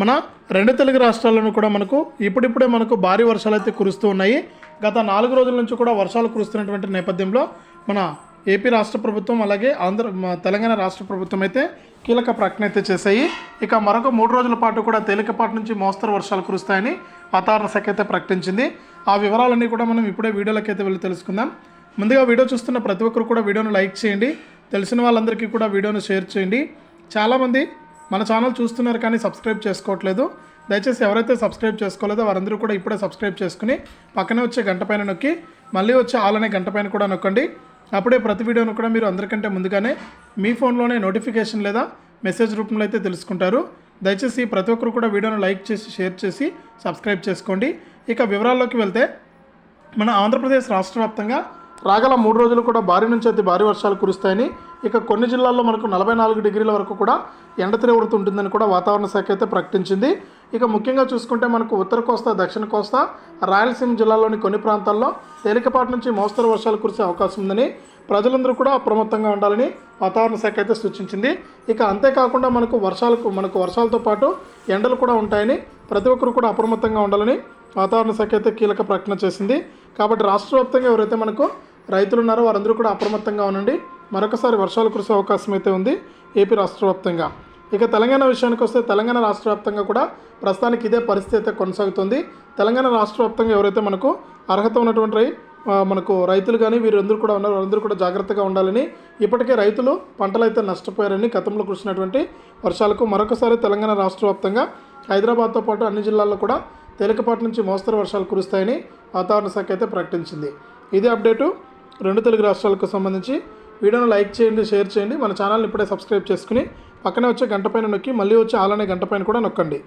మన రెండు తెలుగు రాష్ట్రాల్లోనూ కూడా మనకు ఇప్పుడిప్పుడే మనకు భారీ వర్షాలు అయితే కురుస్తూ ఉన్నాయి. గత 4 రోజుల నుంచి కూడా వర్షాలు కురుస్తున్నటువంటి నేపథ్యంలో మన ఏపీ రాష్ట్ర ప్రభుత్వం అలాగే తెలంగాణ రాష్ట్ర ప్రభుత్వం అయితే కీలక ప్రకటన అయితే చేశాయి. ఇక మరొక 3 రోజుల పాటు కూడా తేలికపాటి నుంచి మోస్తరు వర్షాలు కురుస్తాయని వాతావరణ శాఖ అయితే ప్రకటించింది. ఆ వివరాలన్నీ కూడా మనం ఇప్పుడే వీడియోలోకి అయితే వెళ్ళి తెలుసుకుందాం. ముందుగా వీడియో చూస్తున్న ప్రతి ఒక్కరు కూడా వీడియోను లైక్ చేయండి, తెలిసిన వాళ్ళందరికీ కూడా వీడియోను షేర్ చేయండి. చాలామంది మన ఛానల్ చూస్తున్నారు కానీ సబ్స్క్రైబ్ చేసుకోవట్లేదు. దయచేసి ఎవరైతే సబ్స్క్రైబ్ చేసుకోలేదో వారందరూ కూడా ఇప్పుడే సబ్స్క్రైబ్ చేసుకుని పక్కనే వచ్చే గంట పైన నొక్కి మళ్ళీ వచ్చే ఆల్ అనే గంట పైన కూడా నొక్కండి. అప్పుడే ప్రతి వీడియోను కూడా మీరు అందరికంటే ముందుగానే మీ ఫోన్లోనే నోటిఫికేషన్ లేదా మెసేజ్ రూపంలో అయితే తెలుసుకుంటారు. దయచేసి ప్రతి ఒక్కరు కూడా వీడియోను లైక్ చేసి షేర్ చేసి సబ్స్క్రైబ్ చేసుకోండి. ఇక వివరాల్లోకి వెళ్తే మన ఆంధ్రప్రదేశ్ రాష్ట్ర వ్యాప్తంగా రాగల 3 రోజులు కూడా భారీ నుంచి అతి భారీ వర్షాలు కురుస్తాయని, ఇక కొన్ని జిల్లాల్లో మనకు 44 డిగ్రీల వరకు కూడా ఎండ తీవ్రత ఉంటుందని కూడా వాతావరణ శాఖ అయితే ప్రకటించింది. ఇక ముఖ్యంగా చూసుకుంటే మనకు ఉత్తర కోస్తా, దక్షిణ కోస్తా, రాయలసీమ జిల్లాల్లోని కొన్ని ప్రాంతాల్లో తేలికపాటి నుంచి మోస్తరు వర్షాలు కురిసే అవకాశం ఉందని, ప్రజలందరూ కూడా అప్రమత్తంగా ఉండాలని వాతావరణ శాఖ అయితే సూచించింది. ఇక అంతేకాకుండా మనకు వర్షాలతో పాటు ఎండలు కూడా ఉంటాయని, ప్రతి ఒక్కరు కూడా అప్రమత్తంగా ఉండాలని వాతావరణ శాఖ అయితే కీలక ప్రకటన చేసింది. కాబట్టి రాష్ట్ర వ్యాప్తంగా ఎవరైతే మనకు రైతులు ఉన్నారో వారందరూ కూడా అప్రమత్తంగా ఉండండి. మరొకసారి వర్షాలు కురిసే అవకాశం అయితే ఉంది ఏపీ రాష్ట్ర వ్యాప్తంగా. ఇక తెలంగాణ విషయానికి వస్తే తెలంగాణ రాష్ట్ర వ్యాప్తంగా కూడా ప్రస్తుతానికి ఇదే పరిస్థితి అయితే కొనసాగుతుంది. తెలంగాణ రాష్ట్ర వ్యాప్తంగా ఎవరైతే మనకు అర్హత ఉన్నటువంటి మనకు రైతులు కానీ వీరందరూ కూడా ఉన్నారు, వారందరూ కూడా జాగ్రత్తగా ఉండాలని, ఇప్పటికే రైతులు పంటలు అయితే నష్టపోయారని గతంలో కురిసినటువంటి వర్షాలకు మరొకసారి తెలంగాణ రాష్ట్ర వ్యాప్తంగా హైదరాబాద్తో పాటు అన్ని జిల్లాల్లో కూడా తేలికపాటి నుంచి మోస్తరు వర్షాలు కురుస్తాయని వాతావరణ శాఖ అయితే ప్రకటించింది. ఇదే అప్డేటు రెండు తెలుగు రాష్ట్రాలకు సంబంధించి. వీడియోను లైక్ చేయండి, షేర్ చేయండి. మన ఛానల్ని ఇప్పుడే సబ్స్క్రైబ్ చేసుకుని పక్కనే వచ్చే గంట పైన నొక్కి మళ్ళీ వచ్చే ఆల్ అనే గంట పైన కూడా నొక్కండి.